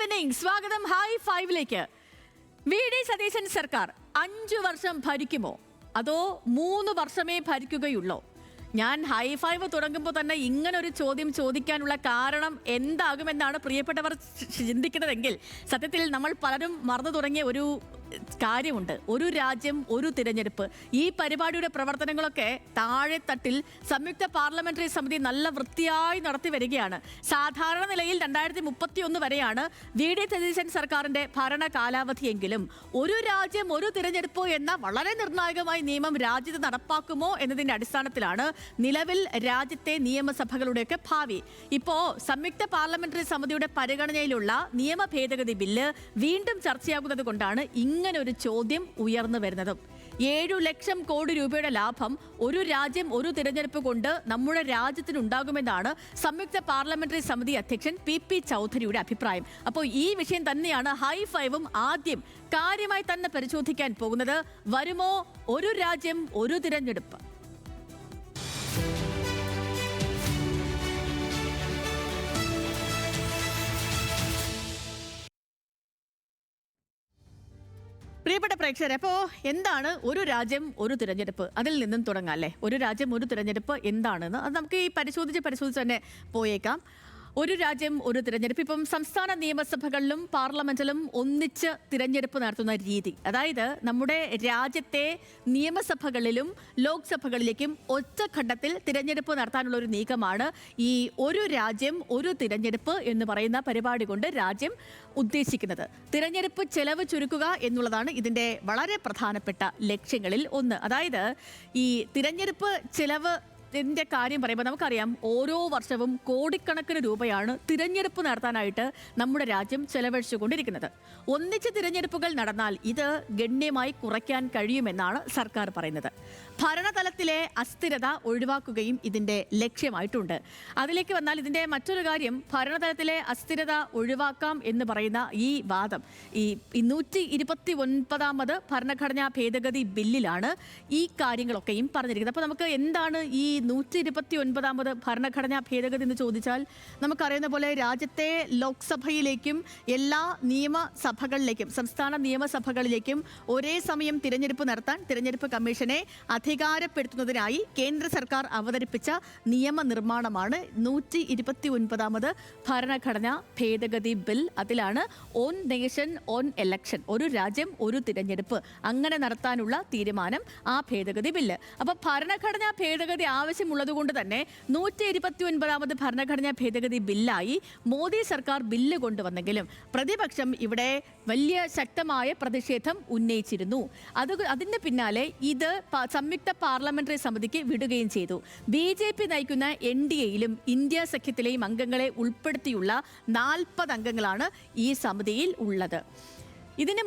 Evening, സ്വാഗതം high ഫൈവിലേക്ക്. VD. Satheesan സർക്കാർ 5 വർഷം ഭരിക്കുമോ അതോ 3 വർഷമേ ഭരിക്കുകയുള്ളോ? ഞാൻ ഹൈ ഫൈവ് തുടങ്ങുമ്പോൾ തന്നെ ഇങ്ങനൊരു ചോദ്യം ചോദിക്കാനുള്ള കാരണം എന്താകുമെന്നാണ് പ്രിയപ്പെട്ടവർ ചിന്തിക്കുന്നതെങ്കിൽ സത്യത്തിൽ നമ്മൾ പലരും മറന്നു തുടങ്ങിയ ഒരു കാര്യമുണ്ട്. ഒരു രാജ്യം ഒരു തിരഞ്ഞെടുപ്പ്. ഈ പരിപാടിയുടെ പ്രവർത്തനങ്ങളൊക്കെ താഴെത്തട്ടിൽ സംയുക്ത പാർലമെന്ററി സമിതി നല്ല വൃത്തിയായി നടത്തി വരികയാണ്. സാധാരണ നിലയിൽ 2031 വരെയാണ് വി.ഡി. സതീശൻ സർക്കാരിന്റെ ഭരണ കാലാവധിയെങ്കിലും ഒരു രാജ്യം ഒരു തിരഞ്ഞെടുപ്പ് എന്ന വളരെ നിർണായകമായ നിയമം രാജ്യത്ത് നടപ്പാക്കുമോ എന്നതിന്റെ അടിസ്ഥാനത്തിലാണ് നിലവിൽ രാജ്യത്തെ നിയമസഭകളുടെയൊക്കെ ഭാവി. ഇപ്പോ സംയുക്ത പാർലമെന്ററി സമിതിയുടെ പരിഗണനയിലുള്ള നിയമ ഭേദഗതി ബില്ല് വീണ്ടും ചർച്ചയാകുന്നത് കൊണ്ടാണ് ഇങ്ങനൊരു ചോദ്യം ഉയർന്നു വരുന്നതും. 7 ലക്ഷം കോടി രൂപയുടെ ലാഭം ഒരു രാജ്യം ഒരു തിരഞ്ഞെടുപ്പ് കൊണ്ട് നമ്മുടെ രാജ്യത്തിനുണ്ടാകുമെന്നാണ് സംയുക്ത പാർലമെന്ററി സമിതി അധ്യക്ഷൻ പി ചൗധരിയുടെ അഭിപ്രായം. അപ്പോൾ ഈ വിഷയം തന്നെയാണ് ഹൈ ഫൈവും ആദ്യം കാര്യമായി തന്നെ പരിശോധിക്കാൻ പോകുന്നത്. വരുമോ ഒരു രാജ്യം ഒരു തിരഞ്ഞെടുപ്പ്? പ്രിയപ്പെട്ട പ്രേക്ഷകരെ, അപ്പോൾ എന്താണ് ഒരു രാജ്യം ഒരു തിരഞ്ഞെടുപ്പ്? അതിൽ നിന്നും തുടങ്ങാം അല്ലേ? ഒരു രാജ്യം ഒരു തിരഞ്ഞെടുപ്പ് എന്താണെന്ന് അത് നമുക്ക് ഈ പരിശോധിച്ച് തന്നെ പോയേക്കാം. ഒരു രാജ്യം ഒരു തിരഞ്ഞെടുപ്പ്. ഇപ്പം സംസ്ഥാന നിയമസഭകളിലും പാർലമെന്റിലും ഒന്നിച്ച് തിരഞ്ഞെടുപ്പ് നടത്തുന്ന രീതി, അതായത് നമ്മുടെ രാജ്യത്തെ നിയമസഭകളിലും ലോക്സഭകളിലേക്കും ഒറ്റഘട്ടത്തിൽ തിരഞ്ഞെടുപ്പ് നടത്താനുള്ള ഒരു നീക്കമാണ് ഈ ഒരു രാജ്യം ഒരു തിരഞ്ഞെടുപ്പ് എന്ന് പറയുന്ന പരിപാടി കൊണ്ട് രാജ്യം ഉദ്ദേശിക്കുന്നത്. തിരഞ്ഞെടുപ്പ് ചെലവ് ചുരുക്കുക എന്നുള്ളതാണ് ഇതിന്റെ വളരെ പ്രധാനപ്പെട്ട ലക്ഷ്യങ്ങളിൽ ഒന്ന്. അതായത് ഈ തിരഞ്ഞെടുപ്പ് ചെലവ് ന്റെ കാര്യം പറയുമ്പോൾ നമുക്കറിയാം, ഓരോ വർഷവും കോടിക്കണക്കിന് രൂപയാണ് തിരഞ്ഞെടുപ്പ് നടത്താനായിട്ട് നമ്മുടെ രാജ്യം ചെലവഴിച്ചുകൊണ്ടിരിക്കുന്നത്. ഒന്നിച്ച് തിരഞ്ഞെടുപ്പുകൾ നടന്നാൽ ഇത് ഗണ്യമായി കുറയ്ക്കാൻ കഴിയുമെന്നാണ് സർക്കാർ പറയുന്നത്. ഭരണതലത്തിലെ അസ്ഥിരത ഒഴിവാക്കുകയും ഇതിന്റെ ലക്ഷ്യമായിട്ടുണ്ട്. അതിലേക്ക് വന്നാൽ ഇതിന്റെ മറ്റൊരു കാര്യം, ഭരണതലത്തിലെ അസ്ഥിരത ഒഴിവാക്കാം എന്ന് പറയുന്ന ഈ വാദം ഈ 129ാമത് ഭരണഘടനാ ഭേദഗതി ബില്ലിലാണ് ഈ കാര്യങ്ങളൊക്കെയും പറഞ്ഞിരിക്കുന്നത്. അപ്പോൾ നമുക്ക് എന്താണ് ഈ 129ാമത് ഭരണഘടനാ ഭേദഗതി എന്ന് ചോദിച്ചാൽ, നമുക്കറിയുന്ന പോലെ രാജ്യത്തെ ലോക്സഭയിലേക്കും എല്ലാ നിയമസഭകളിലേക്കും സംസ്ഥാന നിയമസഭകളിലേക്കും ഒരേ സമയം തിരഞ്ഞെടുപ്പ് നടത്താൻ തിരഞ്ഞെടുപ്പ് കമ്മീഷനെ അധികാരപ്പെടുത്തുന്നതിനായി കേന്ദ്ര സർക്കാർ അവതരിപ്പിച്ച നിയമനിർമ്മാണമാണ് 129ാമത് ഭരണഘടനാ ഭേദഗതി ബിൽ. അതിലാണ് ഓൺ നേഷൻ ഓൺ എലക്ഷൻ, ഒരു രാജ്യം ഒരു തിരഞ്ഞെടുപ്പ് അങ്ങനെ നടത്താനുള്ള തീരുമാനം ആ ഭേദഗതി ബില്ല്. അപ്പോൾ ഭരണഘടനാ ഭേദഗതി ആവശ്യമുള്ളതുകൊണ്ട് തന്നെ 129ാമത് ഭരണഘടനാ ഭേദഗതി ബില്ലായി മോദി സർക്കാർ ബില്ല് കൊണ്ടുവന്നെങ്കിലും പ്രതിപക്ഷം ഇവിടെ വലിയ ശക്തമായ പ്രതിഷേധം ഉന്നയിച്ചിരുന്നു. അതിന് പിന്നാലെ ഇത് സംയുക്ത പാർലമെന്ററി സമിതിക്ക് വിടുകയും ചെയ്തു. BJP നയിക്കുന്ന NDAയിലും ഇന്ത്യ സഖ്യത്തിലെയും അംഗങ്ങളെ ഉൾപ്പെടുത്തിയുള്ള 40 അംഗങ്ങളാണ് ഈ സമിതിയിൽ ഉള്ളത്. ഇതിന്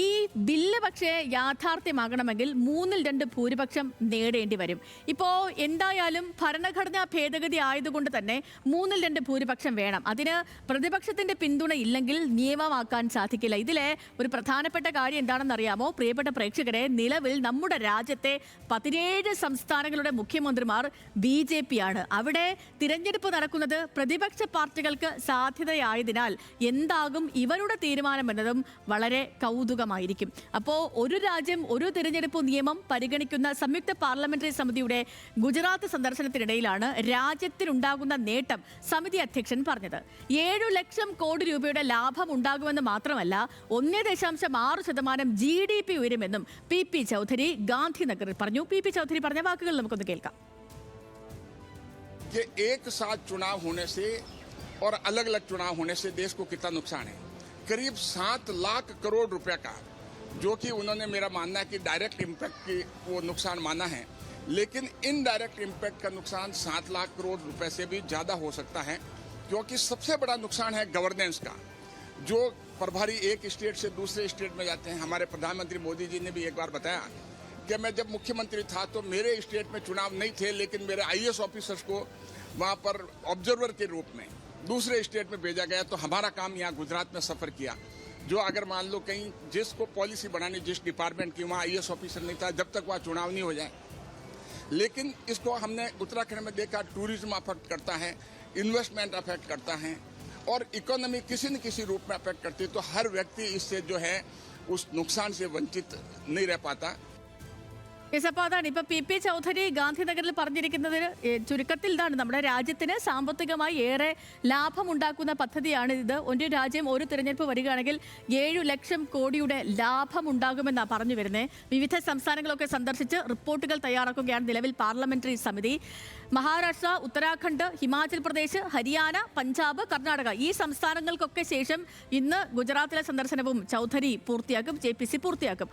ഈ ബില്ല് പക്ഷേ യാഥാർത്ഥ്യമാകണമെങ്കിൽ 2/3 ഭൂരിപക്ഷം നേടേണ്ടി വരും. ഇപ്പോൾ എന്തായാലും ഭരണഘടനാ ഭേദഗതി ആയതുകൊണ്ട് തന്നെ 2/3 ഭൂരിപക്ഷം വേണം. അതിന് പ്രതിപക്ഷത്തിന്റെ പിന്തുണ ഇല്ലെങ്കിൽ നിയമമാക്കാൻ സാധിക്കില്ല. ഇതിലെ ഒരു പ്രധാനപ്പെട്ട കാര്യം എന്താണെന്ന് അറിയാമോ പ്രിയപ്പെട്ട പ്രേക്ഷകരെ? നിലവിൽ നമ്മുടെ രാജ്യത്തെ 17 സംസ്ഥാനങ്ങളുടെ മുഖ്യമന്ത്രിമാർ BJP ആണ്. അവിടെ തിരഞ്ഞെടുപ്പ് നടക്കുന്നത് പ്രതിപക്ഷ പാർട്ടികൾക്ക് സാധ്യതയായതിനാൽ എന്താകും ഇവരുടെ തീരുമാനമെന്നതും വളരെ കൗതുകമായിരിക്കും. അപ്പോൾ ഒരു രാജ്യം ഒരു തിരഞ്ഞെടുപ്പ് നിയമം പരിഗണിക്കുന്ന സംയുക്ത പാർലമെന്ററി സമിതിയുടെ ഗുജറാത്ത് സന്ദർശനത്തിനിടയിലാണ് രാജ്യത്തിനുണ്ടാകുന്ന നേട്ടം സമിതി അധ്യക്ഷൻ പറഞ്ഞത്. 7 ലക്ഷം കോടി രൂപയുടെ ലാഭം ഉണ്ടാകുമെന്ന് മാത്രമല്ല 1.6% GDP ഉയരുമെന്നും പി ചൗധരി ഗാന്ധിനഗറിൽ പറഞ്ഞു. പി ചൗധരി പറഞ്ഞ വാക്കുകൾ നമുക്കൊന്ന് കേൾക്കാം. एक साथ चुनाव होने से और अलग अलग चुनाव होने से देश को कितना नुकसान है? करीब 7 लाख करोड़ रुपए का, जो कि उन्होंने मेरा मानना है कि डायरेक्ट इम्पैक्ट की वो नुकसान माना है, लेकिन इनडायरेक्ट इम्पैक्ट का नुकसान 7 लाख करोड़ रुपए से भी ज़्यादा हो सकता है, क्योंकि सबसे बड़ा नुकसान है गवर्नेंस का। जो प्रभारी एक स्टेट से दूसरे स्टेट में जाते हैं, हमारे प्रधानमंत्री मोदी जी ने भी एक बार बताया कि मैं जब मुख्यमंत्री था तो मेरे स्टेट में चुनाव नहीं थे, लेकिन मेरे IAS ऑफिसर्स को वहाँ पर ऑब्जर्वर के रूप में दूसरे स्टेट में भेजा गया, तो हमारा काम यहाँ गुजरात में सफर किया। जो अगर मान लो कहीं जिसको पॉलिसी बनानी जिस डिपार्टमेंट की, वहाँ IAS ऑफिसर नहीं था, जब तक वहाँ चुनाव नहीं हो जाए। लेकिन इसको हमने उत्तराखंड में देखा, टूरिज्म अफेक्ट करता है, इन्वेस्टमेंट अफेक्ट करता है, और इकोनॉमी किसी न किसी रूप में अफेक्ट करती है, तो हर व्यक्ति इससे जो है उस नुकसान से वंचित नहीं रह पाता। അപ്പോൾ അതാണ് ഇപ്പൊ പി ചൗധരി ഗാന്ധിനഗറിൽ പറഞ്ഞിരിക്കുന്നത്. ചുരുക്കത്തിൽ ഇതാണ്, നമ്മുടെ രാജ്യത്തിന് സാമ്പത്തികമായി ഏറെ ലാഭമുണ്ടാക്കുന്ന പദ്ധതിയാണ് ഇത്. ഒരു രാജ്യം ഒരു തിരഞ്ഞെടുപ്പ് വരികയാണെങ്കിൽ 7 ലക്ഷം കോടിയുടെ ലാഭമുണ്ടാകുമെന്നാണ് പറഞ്ഞു വരുന്നത്. വിവിധ സംസ്ഥാനങ്ങളൊക്കെ സന്ദർശിച്ച് റിപ്പോർട്ടുകൾ തയ്യാറാക്കുകയാണ് നിലവിൽ പാർലമെന്ററി സമിതി. മഹാരാഷ്ട്ര, ഉത്തരാഖണ്ഡ്, ഹിമാചൽ പ്രദേശ്, ഹരിയാന, പഞ്ചാബ്, കർണാടക ഈ സംസ്ഥാനങ്ങൾക്കൊക്കെ ശേഷം ഇന്ന് ഗുജറാത്തിലെ സന്ദർശനവും ചൗധരി പൂർത്തിയാക്കും, JPC പൂർത്തിയാക്കും.